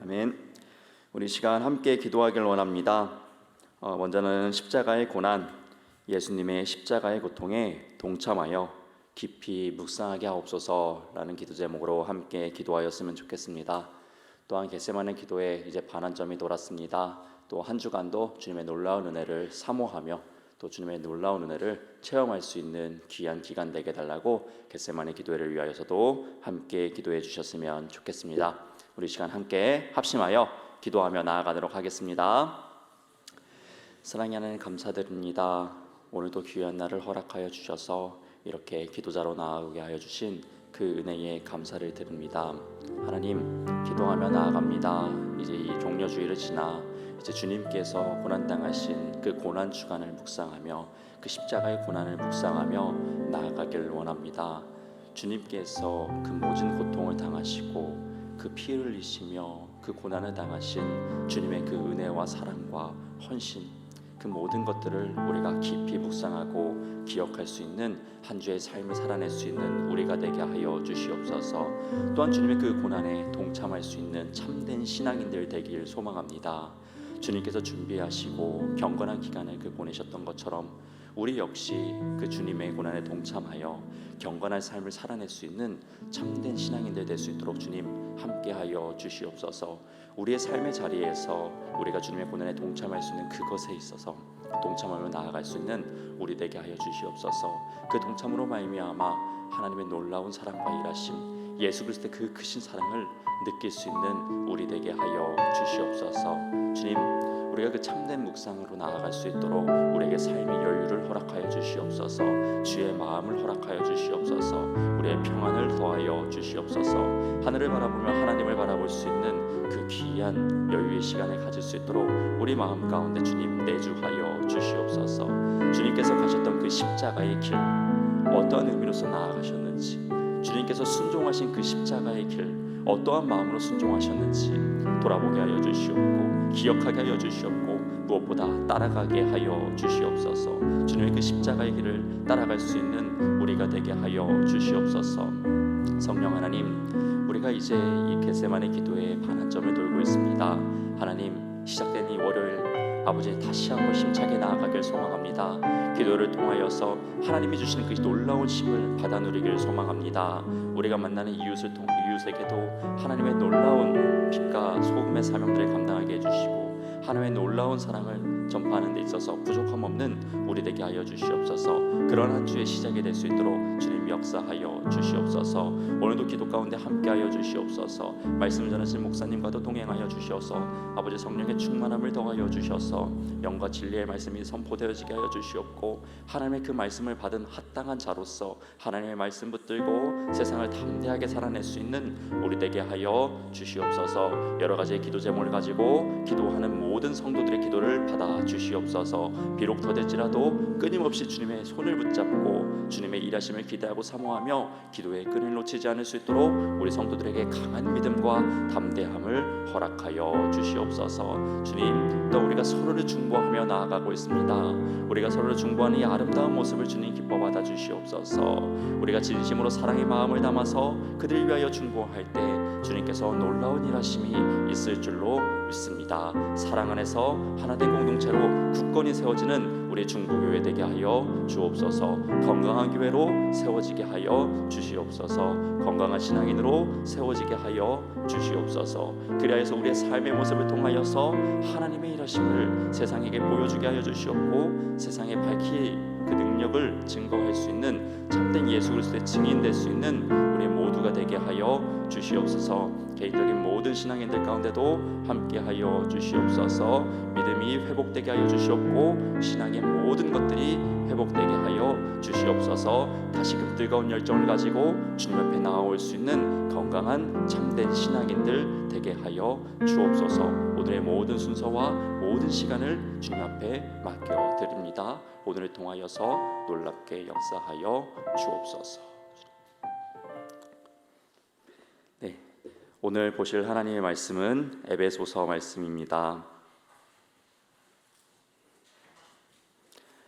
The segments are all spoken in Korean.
아멘. 우리 시간 함께 기도하길 원합니다. 먼저는 십자가의 고난, 예수님의 십자가의 고통에 동참하여 깊이 묵상하게 하옵소서라는 기도 제목으로 함께 기도하였으면 좋겠습니다. 또한 겟세마네 기도에 이제 반환점이 돌았습니다. 또 한 주간도 주님의 놀라운 은혜를 사모하며 또 주님의 놀라운 은혜를 체험할 수 있는 귀한 기간 되게 달라고 겟세마네 기도회를 위하여서도 함께 기도해 주셨으면 좋겠습니다. 우리 시간 함께 합심하여 기도하며 나아가도록 하겠습니다. 사랑의 하나님 감사드립니다. 오늘도 귀한 날을 허락하여 주셔서 이렇게 기도자로 나아가게 하여 주신 그 은혜에 감사를 드립니다. 하나님, 기도하며 나아갑니다. 이제 이 종려주일을 지나 이제 주님께서 고난당하신 그 고난 주간을 묵상하며 그 십자가의 고난을 묵상하며 나아가길 원합니다. 주님께서 그 모든 고통을 당하시고 그 피를 흘리시며 그 고난을 당하신 주님의 그 은혜와 사랑과 헌신, 그 모든 것들을 우리가 깊이 묵상하고 기억할 수 있는 한 주의 삶을 살아낼 수 있는 우리가 되게 하여 주시옵소서. 또한 주님의 그 고난에 동참할 수 있는 참된 신앙인들 되길 소망합니다. 주님께서 준비하시고 경건한 기간을 보내셨던 것처럼 우리 역시 그 주님의 고난에 동참하여 경건한 삶을 살아낼 수 있는 참된 신앙인들 될 수 있도록 주님 함께하여 주시옵소서. 우리의 삶의 자리에서 우리가 주님의 고난에 동참할 수 있는 그것에 있어서 동참하며 나아갈 수 있는 우리 되게 하여 주시옵소서. 그 동참으로 말미암아 하나님의 놀라운 사랑과 일하심, 예수 그리스도의 그 크신 사랑을 느낄 수 있는 우리 되게 하여 주시옵소서. 주님, 우리가 그 참된 묵상으로 나아갈 수 있도록 우리에게 삶의 여유를 허락하여 주시옵소서. 주의 마음을 허락하여 주시옵소서. 우리의 평안을 더하여 주시옵소서. 하늘을 바라보며 하나님을 바라볼 수 있는 그 귀한 여유의 시간을 가질 수 있도록 우리 마음 가운데 주님 내주하여 주시옵소서. 주님께서 가셨던 그 십자가의 길, 어떠한 의미로서 나아가셨는지, 주님께서 순종하신 그 십자가의 길, 어떠한 마음으로 순종하셨는지 돌아보게 하여 주시옵고 기억하게 하여 주시옵고 무엇보다 따라가게 하여 주시옵소서. 주님의 그 십자가의 길을 따라갈 수 있는 우리가 되게 하여 주시옵소서. 성령 하나님, 우리가 이제 이 겟세마네 기도의 반환점을 돌고 있습니다. 하나님, 시작된 이 월요일 아버지 다시 한번 힘차게 나아가길 소망합니다. 기도를 통하여서 하나님이 주시는 그 놀라운 힘을 받아 누리길 소망합니다. 우리가 만나는 이웃에게도 하나님의 놀라운 빛과 소금의 사명들을 감당하게 해주시고 하나님의 놀라운 사랑을 전파하는 데 있어서 부족함 없는 우리 되게 하여 주시옵소서. 그런 한 주의 시작이 될 수 있도록 주님 역사하여 주시옵소서. 오늘도 기도 가운데 함께하여 주시옵소서. 말씀 전하신 목사님과도 동행하여 주셔서 아버지 성령의 충만함을 더하여 주셔서 영과 진리의 말씀이 선포되어지게 하여 주시옵고 하나님의 그 말씀을 받은 합당한 자로서 하나님의 말씀 붙들고 세상을 담대하게 살아낼 수 있는 우리 되게 하여 주시옵소서. 여러 가지의 기도 제목을 가지고 기도하는 모든 성도들의 기도를 받아 주시옵소서. 비록 더딜지라도 끊임없이 주님의 손을 붙잡고 주님의 일하심을 기대하고 사모하며 기도의 끈을 놓치지 않을 수 있도록 우리 성도들에게 강한 믿음과 담대함을 허락하여 주시옵소서. 주님, 또 우리가 서로를 중보하며 나아가고 있습니다. 우리가 서로를 중보하는 이 아름다운 모습을 주님 기뻐 받아 주시옵소서. 우리가 진심으로 사랑의 마음을 담아서 그들 위하여 중보할 때 주님께서 놀라운 일하심이 있을 줄로 믿습니다. 사랑 안에서 하나된 공동체로 굳건히 세워지는 우리 중보교회 되게 하여 주옵소서. 건강한 교회로 세워지게 하여 주시옵소서. 건강한 신앙인으로 세워지게 하여 주시옵소서. 그리하여서 우리의 삶의 모습을 통하여서 하나님의 일하심을 세상에게 보여주게 하여 주시옵고 세상에 밝히 그 능력을 증거할 수 있는 참된 예수 그리스도의 증인 될 수 있는 우리 모두가 되게 하여 주시옵소서. 개인적인 모든 신앙인들 가운데도 함께하여 주시옵소서. 믿음이 회복되게 하여 주시옵고 신앙의 모든 것들이 회복되게 하여 주시옵소서. 다시금 뜨거운 열정을 가지고 주님 앞에 나아올 수 있는 건강한 참된 신앙인들 되게 하여 주옵소서. 오늘의 모든 순서와 모든 시간을 주님 앞에 맡겨드립니다. 오늘을 통하여서 놀랍게 역사하여 주옵소서. 네, 오늘 보실 하나님의 말씀은 에베소서 말씀입니다.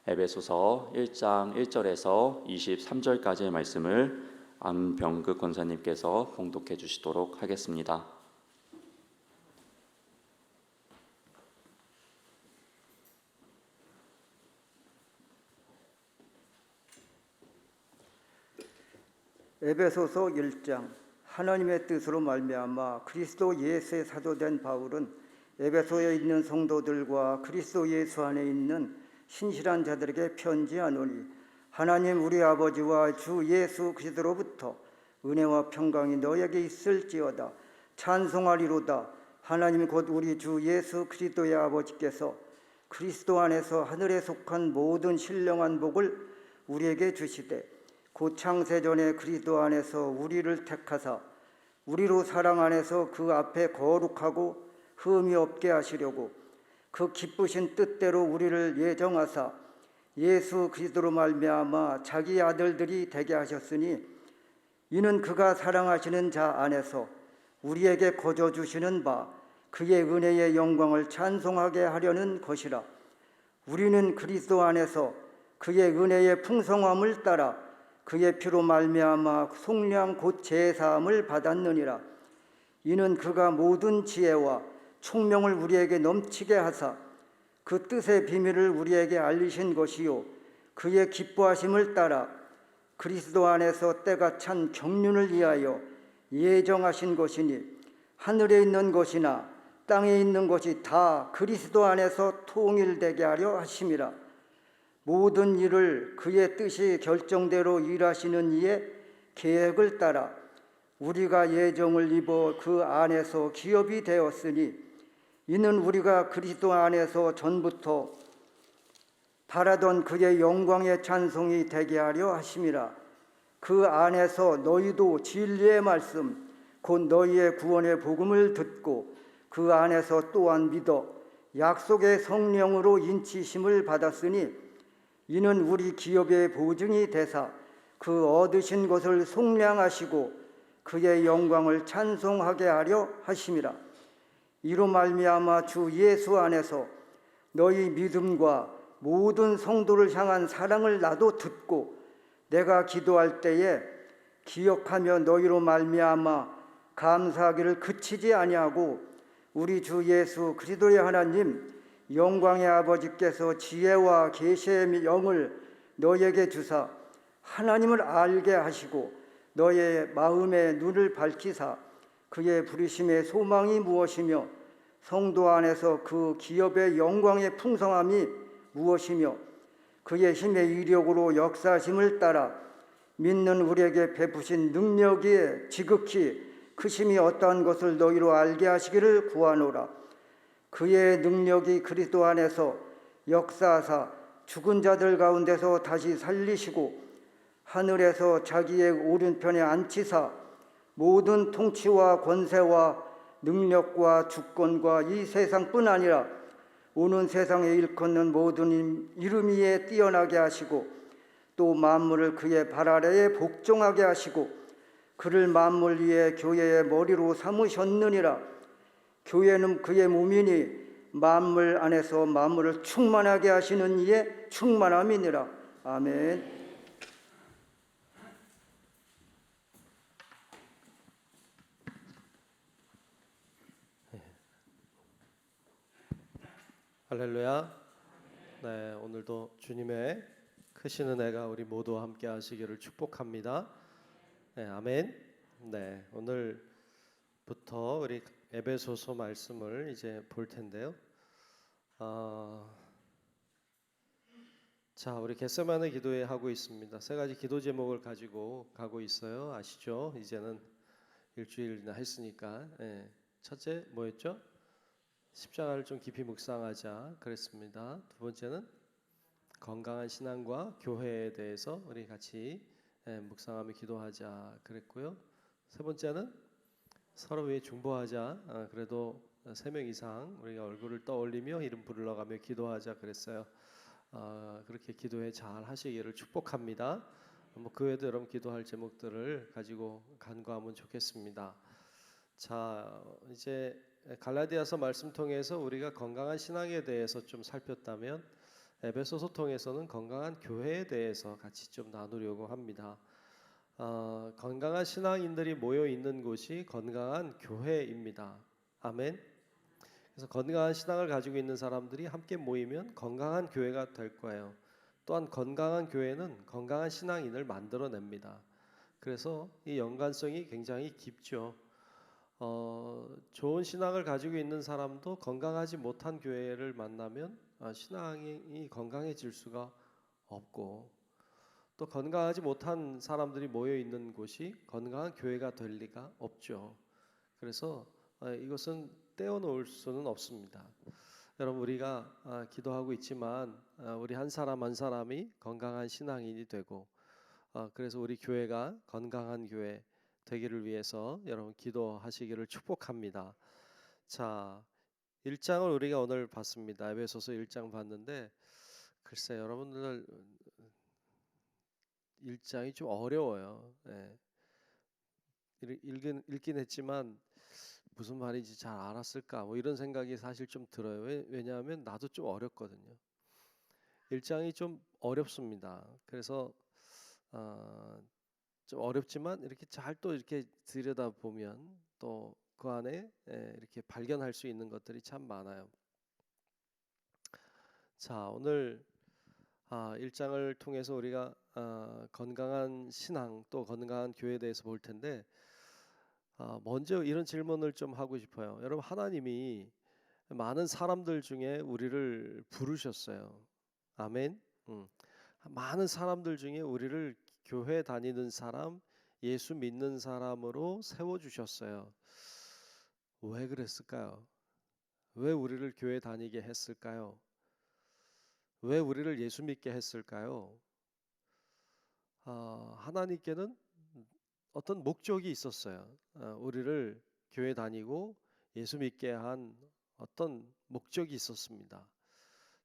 에베소서 1장 1절에서 23절까지의 말씀을 안병극 권사님께서 봉독해 주시도록 하겠습니다. 에베소서 1장. 하나님의 뜻으로 말미암아 그리스도 예수의 사도된 바울은 에베소에 있는 성도들과 그리스도 예수 안에 있는 신실한 자들에게 편지하노니, 하나님 우리 아버지와 주 예수 그리스도로부터 은혜와 평강이 너에게 있을지어다. 찬송하리로다. 하나님 곧 우리 주 예수 그리스도의 아버지께서 그리스도 안에서 하늘에 속한 모든 신령한 복을 우리에게 주시되, 곧 창세전에 그리스도 안에서 우리를 택하사 우리로 사랑 안에서 그 앞에 거룩하고 흠이 없게 하시려고 그 기쁘신 뜻대로 우리를 예정하사 예수 그리스도로 말미암아 자기 아들들이 되게 하셨으니, 이는 그가 사랑하시는 자 안에서 우리에게 거저 주시는 바 그의 은혜의 영광을 찬송하게 하려는 것이라. 우리는 그리스도 안에서 그의 은혜의 풍성함을 따라 그의 피로 말미암아 속량 곧 제사함을 받았느니라. 이는 그가 모든 지혜와 총명을 우리에게 넘치게 하사 그 뜻의 비밀을 우리에게 알리신 것이요, 그의 기뻐하심을 따라 그리스도 안에서 때가 찬 경륜을 위하여 예정하신 것이니, 하늘에 있는 것이나 땅에 있는 것이 다 그리스도 안에서 통일되게 하려 하심이라. 모든 일을 그의 뜻이 결정대로 일하시는 이의 계획을 따라 우리가 예정을 입어 그 안에서 기업이 되었으니, 이는 우리가 그리스도 안에서 전부터 바라던 그의 영광의 찬송이 되게 하려 하심이라. 그 안에서 너희도 진리의 말씀 곧 너희의 구원의 복음을 듣고 그 안에서 또한 믿어 약속의 성령으로 인치심을 받았으니, 이는 우리 기업의 보증이 되사 그 얻으신 것을 속량하시고 그의 영광을 찬송하게 하려 하심이라. 이로 말미암아 주 예수 안에서 너희 믿음과 모든 성도를 향한 사랑을 나도 듣고, 내가 기도할 때에 기억하며 너희로 말미암아 감사하기를 그치지 아니하고, 우리 주 예수 그리스도의 하나님 영광의 아버지께서 지혜와 계시의 영을 너희에게 주사 하나님을 알게 하시고 너의 마음의 눈을 밝히사 그의 부르심의 소망이 무엇이며 성도 안에서 그 기업의 영광의 풍성함이 무엇이며 그의 힘의 이력으로 역사하심을 따라 믿는 우리에게 베푸신 능력이 지극히 크심이 어떠한 것을 너희로 알게 하시기를 구하노라. 그의 능력이 그리스도 안에서 역사하사 죽은 자들 가운데서 다시 살리시고 하늘에서 자기의 오른편에 앉히사 모든 통치와 권세와 능력과 주권과 이 세상뿐 아니라 오는 세상에 일컫는 모든 이름 위에 뛰어나게 하시고, 또 만물을 그의 발 아래에 복종하게 하시고 그를 만물 위에 교회의 머리로 삼으셨느니라. 교회는 그의 몸이니 만물 안에서 만물을 충만하게 하시는 이의 충만함이니라. 아멘. 할렐루야. 네, 오늘도 주님의 크신 은혜가 우리 모두와 함께 하시기를 축복합니다. 네, 아멘. 네, 오늘부터 우리 에베소서 말씀을 이제 볼 텐데요. 자, 우리 겟세마네 기도회 하고 있습니다. 세 가지 기도 제목을 가지고 가고 있어요. 아시죠? 이제는 일주일이나 했으니까. 네. 첫째 뭐였죠? 십자가를 좀 깊이 묵상하자 그랬습니다. 두 번째는 건강한 신앙과 교회에 대해서 우리 같이 묵상하며 기도하자 그랬고요. 세 번째는 서로 위해 중보하자. 그래도 3명 이상 우리가 얼굴을 떠올리며 이름 부르러가며 기도하자 그랬어요. 그렇게 기도해 잘 하시기를 축복합니다. 그 외에도 여러분 기도할 제목들을 가지고 간구하면 좋겠습니다. 자, 이제 갈라디아서 말씀 통해서 우리가 건강한 신앙에 대해서 좀 살폈다면 에베소서 통해서는 건강한 교회에 대해서 같이 좀 나누려고 합니다. 건강한 신앙인들이 모여 있는 곳이 건강한 교회입니다. 아멘. 그래서 건강한 신앙을 가지고 있는 사람들이 함께 모이면 건강한 교회가 될 거예요. 또한 건강한 교회는 건강한 신앙인을 만들어냅니다. 그래서 이 연관성이 굉장히 깊죠. 좋은 신앙을 가지고 있는 사람도 건강하지 못한 교회를 만나면 신앙이 건강해질 수가 없고, 또 건강하지 못한 사람들이 모여 있는 곳이 건강한 교회가 될 리가 없죠. 그래서 이것은 떼어놓을 수는 없습니다. 여러분, 우리가 기도하고 있지만 우리 한 사람 한 사람이 건강한 신앙인이 되고, 그래서 우리 교회가 건강한 교회 되기를 위해서 여러분 기도하시기를 축복합니다. 자, 1장을 우리가 오늘 봤습니다. 에베소서 1장 봤는데, 글쎄 여러분들 1장이 좀 어려워요. 네. 읽긴 했지만 무슨 말인지 잘 알았을까 뭐 이런 생각이 사실 좀 들어요. 왜냐하면 나도 좀 어렵거든요. 1장이 좀 어렵습니다. 그래서 좀 어렵지만 이렇게 잘 또 이렇게 들여다 보면 또 그 안에 이렇게 발견할 수 있는 것들이 참 많아요. 자, 오늘 1장을 통해서 우리가 건강한 신앙 또 건강한 교회에 대해서 볼 텐데, 먼저 이런 질문을 좀 하고 싶어요. 여러분, 하나님이 많은 사람들 중에 우리를 부르셨어요. 아멘. 많은 사람들 중에 우리를 교회 다니는 사람, 예수 믿는 사람으로 세워주셨어요. 왜 그랬을까요? 왜 우리를 교회 다니게 했을까요? 왜 우리를 예수 믿게 했을까요? 하나님께는 어떤 목적이 있었어요. 우리를 교회 다니고 예수 믿게 한 어떤 목적이 있었습니다.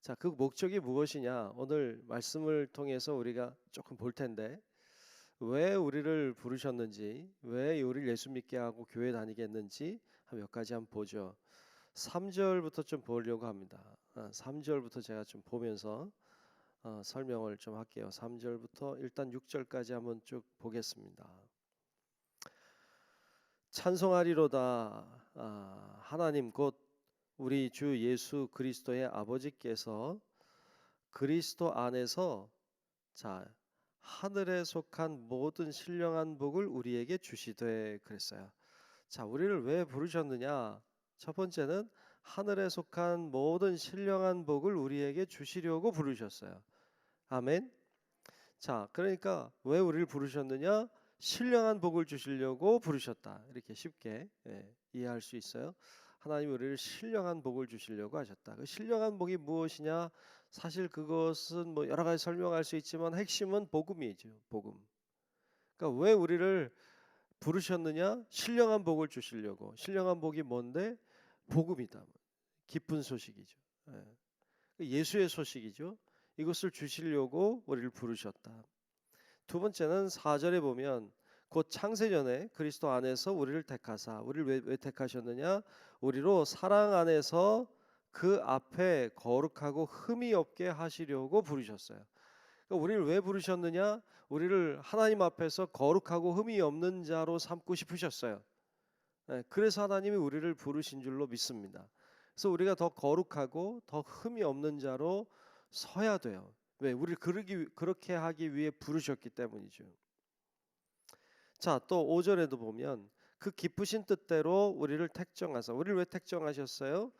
자, 그 목적이 무엇이냐? 오늘 말씀을 통해서 우리가 조금 볼 텐데, 왜 우리를 부르셨는지, 왜 우리를 예수 믿게 하고 교회 다니게 했는지 몇 가지 한번 보죠. 3절부터 좀 보려고 합니다. 3절부터 제가 좀 보면서 설명을 좀 할게요. 3절부터 일단 6절까지 한번 쭉 보겠습니다. 찬송하리로다. 하나님 곧 우리 주 예수 그리스도의 아버지께서 그리스도 안에서 하늘에 속한 모든 신령한 복을 우리에게 주시되 그랬어요. 자, 우리를 왜 부르셨느냐? 첫 번째는 하늘에 속한 모든 신령한 복을 우리에게 주시려고 부르셨어요. 아멘. 자, 그러니까 왜 우리를 부르셨느냐? 신령한 복을 주시려고 부르셨다. 이렇게 쉽게 이해할 수 있어요. 하나님이 우리를 신령한 복을 주시려고 하셨다. 그 신령한 복이 무엇이냐? 사실 그것은 뭐 여러 가지 설명할 수 있지만 핵심은 복음이죠. 복음. 그러니까 왜 우리를 부르셨느냐? 신령한 복을 주시려고. 신령한 복이 뭔데? 복음이다. 기쁜 소식이죠. 예수의 소식이죠. 이것을 주시려고 우리를 부르셨다. 두 번째는 4절에 보면 곧 창세전에 그리스도 안에서 우리를 택하사, 우리를 왜 택하셨느냐? 우리로 사랑 안에서 그 앞에 거룩하고 흠이 없게 하시려고 부르셨어요. 그러니까 우리를 왜 부르셨느냐? 우리를 하나님 앞에서 거룩하고 흠이 없는 자로 삼고 싶으셨어요. 그래서 하나님이 우리를 부르신 줄로 믿습니다. 그래서 우리가 더 거룩하고 더 흠이 없는 자로 서야 돼요. 왜? 우리를 그렇게 하기 위해 부르셨기 때문이죠. 자, 또 5절에도 보면 그 기쁘신 뜻대로 우리를 택정하사, 우리를 왜 택정하셨어요?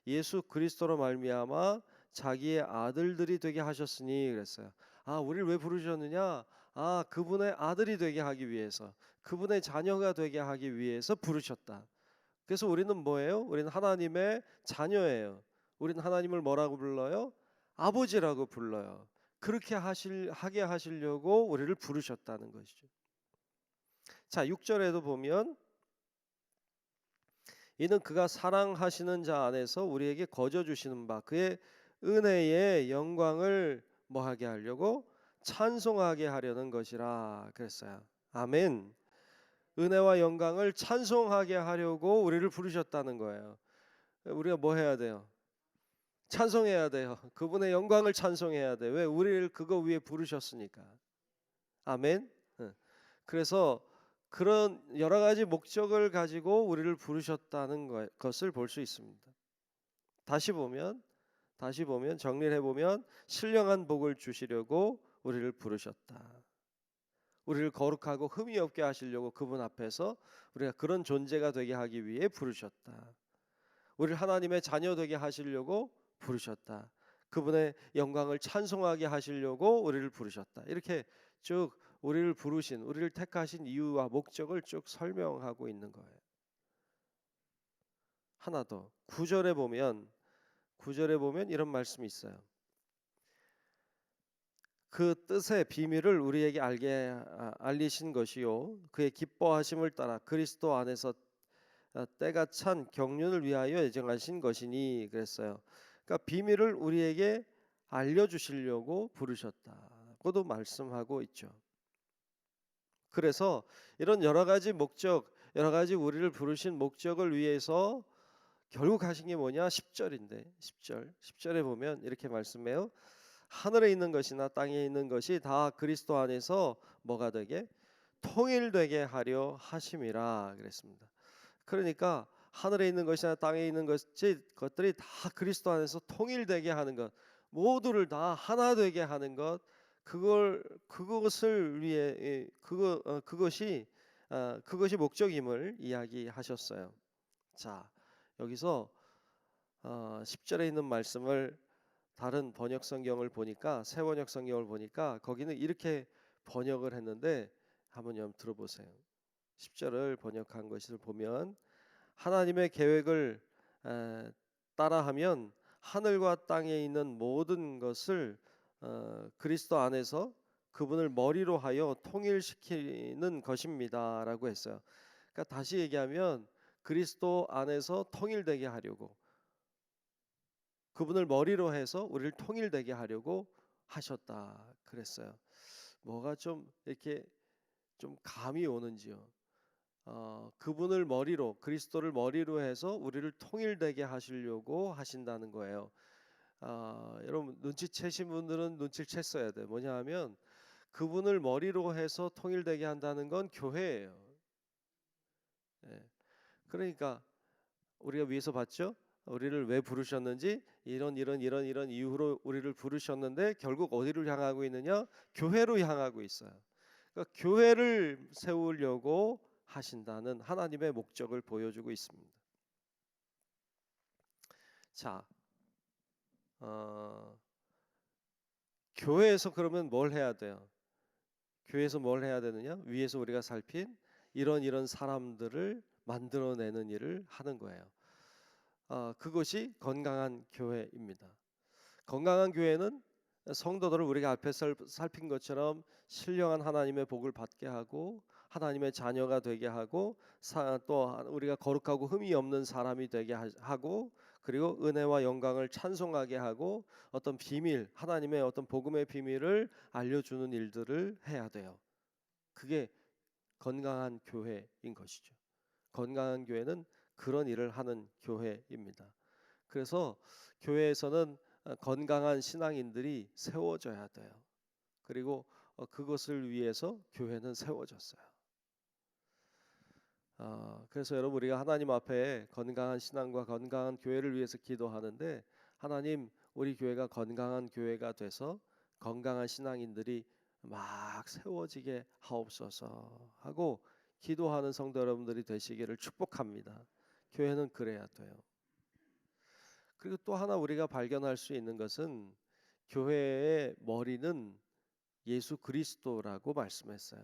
예수 그리스도로 말미암아 자기의 아들들이 되게 하셨으니 그랬어요. 우리를 왜 부르셨느냐? 그분의 아들이 되게 하기 위해서, 그분의 자녀가 되게 하기 위해서 부르셨다. 그래서 우리는 뭐예요? 우리는 하나님의 자녀예요. 우리는 하나님을 뭐라고 불러요? 아버지라고 불러요. 그렇게 하게 하시려고 우리를 부르셨다는 것이죠. 자, 6절에도 보면 이는 그가 사랑하시는 자 안에서 우리에게 거저 주시는 바 그의 은혜의 영광을 뭐하게 하려고? 찬송하게 하려는 것이라 그랬어요. 아멘. 은혜와 영광을 찬송하게 하려고 우리를 부르셨다는 거예요. 우리가 뭐 해야 돼요? 찬송해야 돼요. 그분의 영광을 찬송해야 돼요. 왜? 우리를 그거 위해 부르셨으니까. 아멘. 그래서 그런 여러 가지 목적을 가지고 우리를 부르셨다는 것을 볼 수 있습니다. 다시 보면 정리를 해보면 신령한 복을 주시려고 우리를 부르셨다. 우리를 거룩하고 흠이 없게 하시려고 그분 앞에서 우리가 그런 존재가 되게 하기 위해 부르셨다. 우리를 하나님의 자녀 되게 하시려고 부르셨다. 그분의 영광을 찬송하게 하시려고 우리를 부르셨다. 이렇게 쭉 우리를 부르신, 우리를 택하신 이유와 목적을 쭉 설명하고 있는 거예요. 하나 더 9절에 보면 이런 말씀이 있어요. 그 뜻의 비밀을 우리에게 알리신 것이요 그의 기뻐하심을 따라 그리스도 안에서 때가 찬 경륜을 위하여 예정하신 것이니 그랬어요. 그러니까 비밀을 우리에게 알려주시려고 부르셨다고도 말씀하고 있죠. 그래서 이런 여러 가지 목적, 여러 가지 우리를 부르신 목적을 위해서 결국 하신 게 뭐냐? 10절인데 10절에 보면 이렇게 말씀해요. 하늘에 있는 것이나 땅에 있는 것이 다 그리스도 안에서 뭐가 되게 통일되게 하려 하심이라 그랬습니다. 그러니까 하늘에 있는 것이나 땅에 있는 것들이 다 그리스도 안에서 통일되게 하는 것, 모두를 다 하나 되게 하는 것, 그것을 위해 그것이 목적임을 이야기하셨어요. 자, 여기서 10절에 있는 말씀을 다른 번역 성경을 보니까 새 번역 성경을 보니까 거기는 이렇게 번역을 했는데 한번 들어보세요. 10절을 번역한 것을 보면 하나님의 계획을 따라하면 하늘과 땅에 있는 모든 것을 그리스도 안에서 그분을 머리로 하여 통일시키는 것입니다라고 했어요. 그러니까 다시 얘기하면 그리스도 안에서 통일되게 하려고 그분을 머리로 해서 우리를 통일되게 하려고 하셨다 그랬어요. 뭐가 좀 이렇게 좀 감이 오는지요. 그분을 머리로 그리스도를 머리로 해서 우리를 통일되게 하시려고 하신다는 거예요. 여러분 눈치채신 분들은 눈치를 챘어야 돼. 뭐냐 하면 그분을 머리로 해서 통일되게 한다는 건 교회예요. 예. 그러니까 우리가 위에서 봤죠? 우리를 왜 부르셨는지 이런 이유로 우리를 부르셨는데 결국 어디를 향하고 있느냐? 교회로 향하고 있어요. 그러니까 교회를 세우려고 하신다는 하나님의 목적을 보여주고 있습니다. 자, 교회에서 그러면 뭘 해야 돼요? 교회에서 뭘 해야 되느냐? 위에서 우리가 살핀 이런 사람들을 만들어내는 일을 하는 거예요. 그것이 건강한 교회입니다. 건강한 교회는 성도들을 우리가 앞에서 살핀 것처럼 신령한 하나님의 복을 받게 하고 하나님의 자녀가 되게 하고 또 우리가 거룩하고 흠이 없는 사람이 되게 하고 그리고 은혜와 영광을 찬송하게 하고 어떤 비밀, 하나님의 어떤 복음의 비밀을 알려주는 일들을 해야 돼요. 그게 건강한 교회인 것이죠. 건강한 교회는 그런 일을 하는 교회입니다. 그래서 교회에서는 건강한 신앙인들이 세워져야 돼요. 그리고 그것을 위해서 교회는 세워졌어요. 그래서 여러분 우리가 하나님 앞에 건강한 신앙과 건강한 교회를 위해서 기도하는데 하나님 우리 교회가 건강한 교회가 돼서 건강한 신앙인들이 막 세워지게 하옵소서 하고 기도하는 성도 여러분들이 되시기를 축복합니다. 교회는 그래야 돼요. 그리고 또 하나 우리가 발견할 수 있는 것은 교회의 머리는 예수 그리스도라고 말씀했어요.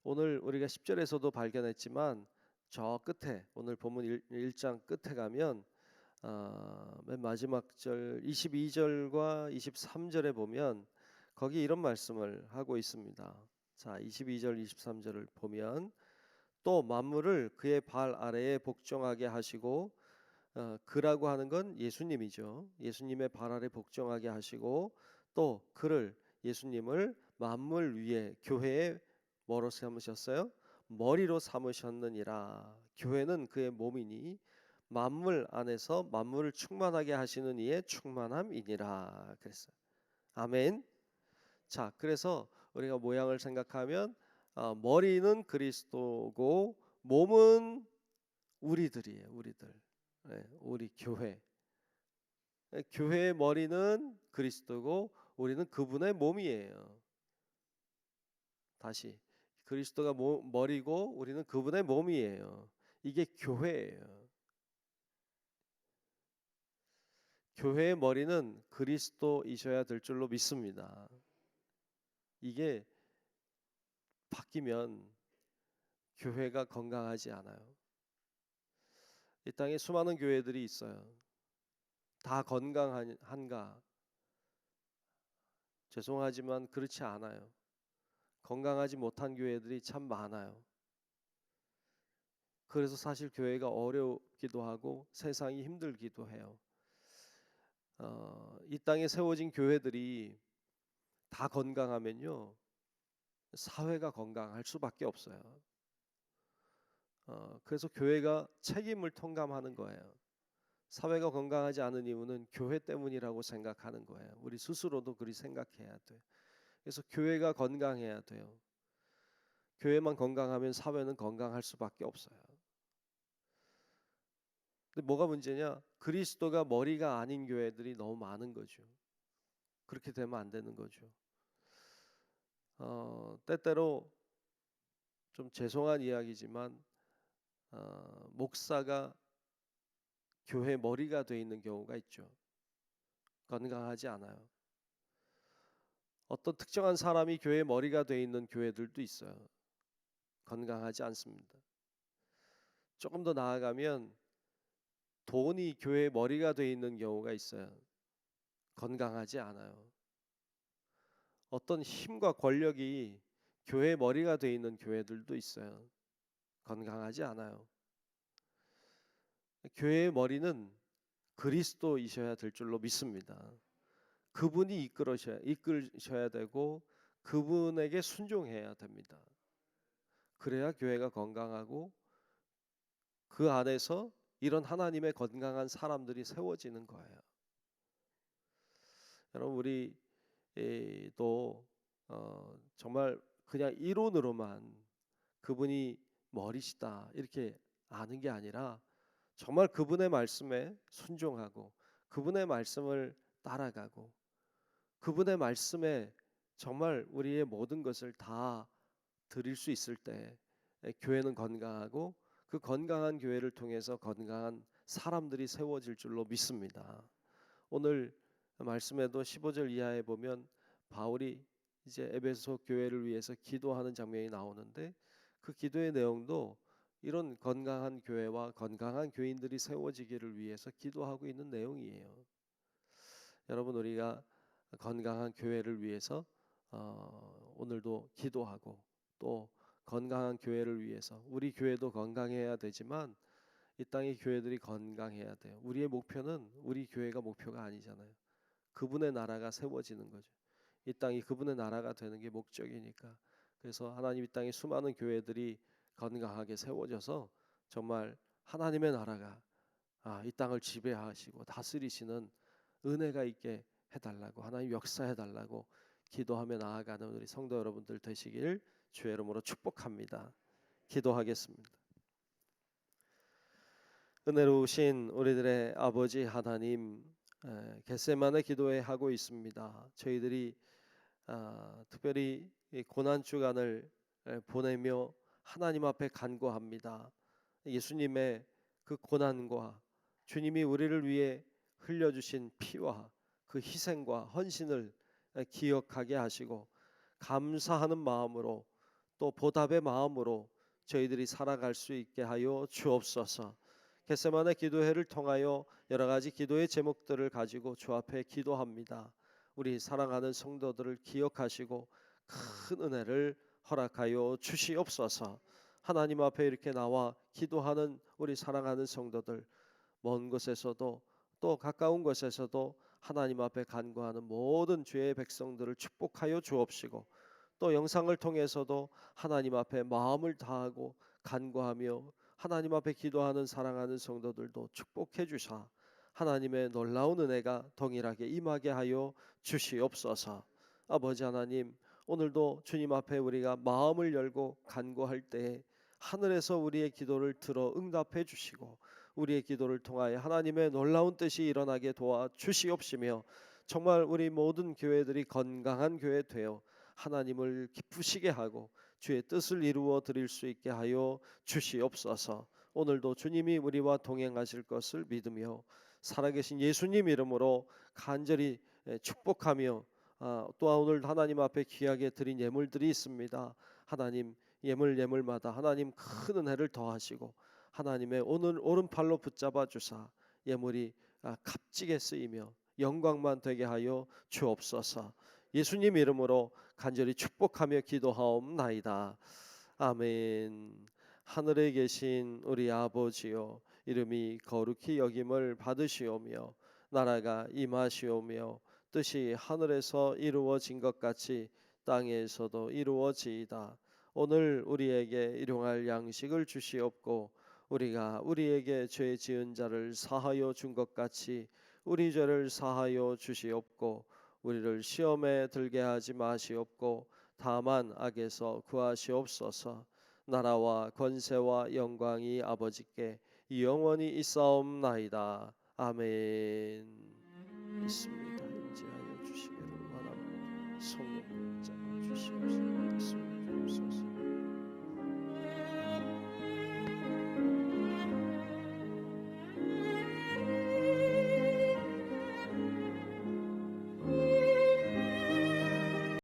오늘 우리가 10절에서도 발견했지만 저 끝에 오늘 본문 1장 끝에 가면 맨 마지막 절 22절과 23절에 보면 거기 이런 말씀을 하고 있습니다. 자, 22절 23절을 보면 또 만물을 그의 발 아래에 복종하게 하시고 그라고 하는 건 예수님이죠. 예수님의 발 아래 복종하게 하시고 또 그를 예수님을 만물 위에 교회에 뭐로 삼으셨어요? 머리로 삼으셨느니라. 교회는 그의 몸이니 만물 안에서 만물을 충만하게 하시는 이의 충만함이니라 그랬어요. 아멘. 자, 그래서 우리가 모양을 생각하면 머리는 그리스도고 몸은 우리들이에요. 우리들. 네, 우리 교회. 교회의 머리는 그리스도고 우리는 그분의 몸이에요. 다시 그리스도가 머리고 우리는 그분의 몸이에요. 이게 교회예요. 교회의 머리는 그리스도이셔야 될 줄로 믿습니다. 이게 바뀌면 교회가 건강하지 않아요. 이 땅에 수많은 교회들이 있어요. 다 건강한가? 죄송하지만 그렇지 않아요. 건강하지 못한 교회들이 참 많아요. 그래서 사실 교회가 어렵기도 하고 세상이 힘들기도 해요. 이 땅에 세워진 교회들이 다 건강하면요, 사회가 건강할 수밖에 없어요. 그래서 교회가 책임을 통감하는 거예요. 사회가 건강하지 않은 이유는 교회 때문이라고 생각하는 거예요. 우리 스스로도 그리 생각해야 돼요. 그래서 교회가 건강해야 돼요. 교회만 건강하면 사회는 건강할 수밖에 없어요. 근데 뭐가 문제냐? 그리스도가 머리가 아닌 교회들이 너무 많은 거죠. 그렇게 되면 안 되는 거죠. 때때로 좀 죄송한 이야기지만 목사가 교회 머리가 돼 있는 경우가 있죠. 건강하지 않아요. 어떤 특정한 사람이 교회 머리가 돼 있는 교회들도 있어요. 건강하지 않습니다. 조금 더 나아가면 돈이 교회 머리가 돼 있는 경우가 있어요. 건강하지 않아요. 어떤 힘과 권력이 교회 머리가 돼 있는 교회들도 있어요. 건강하지 않아요. 교회의 머리는 그리스도이셔야 될 줄로 믿습니다. 그분이 이끌셔야 되고 그분에게 순종해야 됩니다. 그래야 교회가 건강하고 그 안에서 이런 하나님의 건강한 사람들이 세워지는 거예요. 여러분 우리도 정말 그냥 이론으로만 그분이 머리시다 이렇게 아는 게 아니라 정말 그분의 말씀에 순종하고 그분의 말씀을 따라가고 그분의 말씀에 정말 우리의 모든 것을 다 드릴 수 있을 때 교회는 건강하고 그 건강한 교회를 통해서 건강한 사람들이 세워질 줄로 믿습니다. 오늘 말씀에도 15절 이하에 보면 바울이 이제 에베소 교회를 위해서 기도하는 장면이 나오는데 그 기도의 내용도 이런 건강한 교회와 건강한 교인들이 세워지기를 위해서 기도하고 있는 내용이에요. 여러분 우리가 건강한 교회를 위해서 오늘도 기도하고 또 건강한 교회를 위해서 우리 교회도 건강해야 되지만 이 땅의 교회들이 건강해야 돼요. 우리의 목표는 우리 교회가 목표가 아니잖아요. 그분의 나라가 세워지는 거죠. 이 땅이 그분의 나라가 되는 게 목적이니까. 그래서 하나님 이 땅에 수많은 교회들이 건강하게 세워져서 정말 하나님의 나라가 이 땅을 지배하시고 다스리시는 은혜가 있게 해달라고 하나님 역사해달라고 기도하며 나아가는 우리 성도 여러분들 되시길 주의 이름으로 축복합니다. 기도하겠습니다. 은혜로우신 우리들의 아버지 하나님, 겟세마네 기도회 하고 있습니다. 저희들이 특별히 고난 주간을 보내며 하나님 앞에 간구합니다. 예수님의 그 고난과 주님이 우리를 위해 흘려주신 피와 그 희생과 헌신을 기억하게 하시고 감사하는 마음으로 또 보답의 마음으로 저희들이 살아갈 수 있게 하여 주옵소서. 겟세마네 기도회를 통하여 여러 가지 기도의 제목들을 가지고 주 앞에 기도합니다. 우리 사랑하는 성도들을 기억하시고 큰 은혜를 허락하여 주시옵소서. 하나님 앞에 이렇게 나와 기도하는 우리 사랑하는 성도들, 먼 곳에서도 또 가까운 곳에서도 하나님 앞에 간구하는 모든 주의 백성들을 축복하여 주옵시고 또 영상을 통해서도 하나님 앞에 마음을 다하고 간구하며 하나님 앞에 기도하는 사랑하는 성도들도 축복해 주사 하나님의 놀라운 은혜가 동일하게 임하게 하여 주시옵소서. 아버지 하나님, 오늘도 주님 앞에 우리가 마음을 열고 간구할 때에 하늘에서 우리의 기도를 들어 응답해 주시고 우리의 기도를 통하여 하나님의 놀라운 뜻이 일어나게 도와 주시옵시며 정말 우리 모든 교회들이 건강한 교회 되어 하나님을 기쁘시게 하고 주의 뜻을 이루어 드릴 수 있게 하여 주시옵소서. 오늘도 주님이 우리와 동행하실 것을 믿으며 살아계신 예수님 이름으로 간절히 축복하며 또한 오늘 하나님 앞에 귀하게 드린 예물들이 있습니다. 하나님 예물마다 하나님 큰 은혜를 더하시고 하나님의 오늘 오른팔로 붙잡아 주사 예물이 값지게 쓰이며 영광만 되게 하여 주옵소서. 예수님 이름으로 간절히 축복하며 기도하옵나이다. 아멘. 하늘에 계신 우리 아버지여, 이름이 거룩히 여김을 받으시오며 나라가 임하시오며 뜻이 하늘에서 이루어진 것 같이 땅에서도 이루어지이다. 오늘 우리에게 일용할 양식을 주시옵고 우리가 우리에게 죄 지은 자를 사하여 준 것 같이 우리 죄를 사하여 주시옵고 우리를 시험에 들게 하지 마시옵고 다만 악에서 구하시옵소서. 나라와 권세와 영광이 아버지께 영원히 있사옵나이다. 아멘. 있습니다. 인지하여 주시기를 원합니다. 성령 자